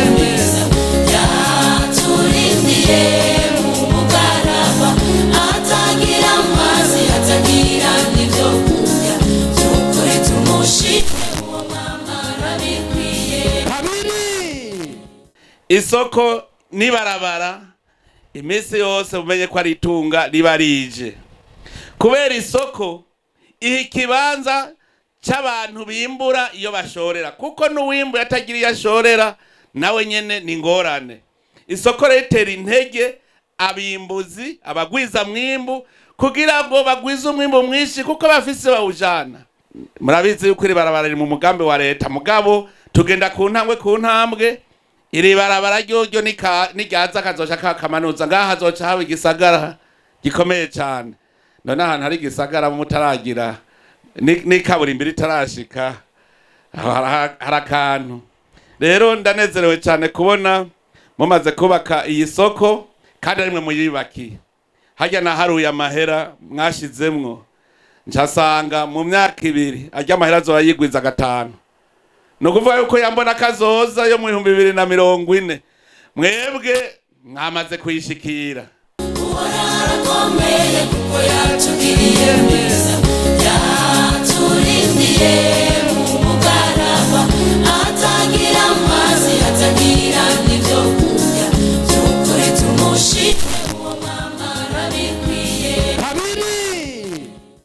neza, yaturindiye mu mugaraba, atagira amazi, atagira n'ibyo kurya, by'ukuri tumushime uwo mwamara bikwiye. Isoko nibarabara iminsi yose umenye ko ari itunga riba rije, kubera isoko iha ikibanza cy'abantu bimbura iyo bashorera, kuko n'uwimbu yatagira iyo ashorera nawe nyene ni ngorane. Isoko retera intege abimbuzi, abagwiza mwimbu, kugira ngo bagwize umwimbu mwinshi kuko bafise bawujana. Murabizi yuko iri barabara riri mu mugambi wa leta, mugabo tugenda ku ntambwe. Iri barabara ryo niryaza kazoca kakamanuza, ngaha hazoca haba igisagara gikomeye cyane. None ahantu hari igisagara mutaragira n'ikaburimbi ritarashika, hari akantu. Rero ndanezerewe cyane kubona mumaze kubaka iyi soko, kandi arimwe muyubakiye. Hajya naharuye amahera mwashizemwo, ncasanga mu myaka 2 ajya amahera azoyigwiza 5. Nukuvuga yuko yambona kazoza yo mu 2040 mwebwe mwamaze kuyishikira. Arakomeye kuko yatugiriye neza, yaturindiye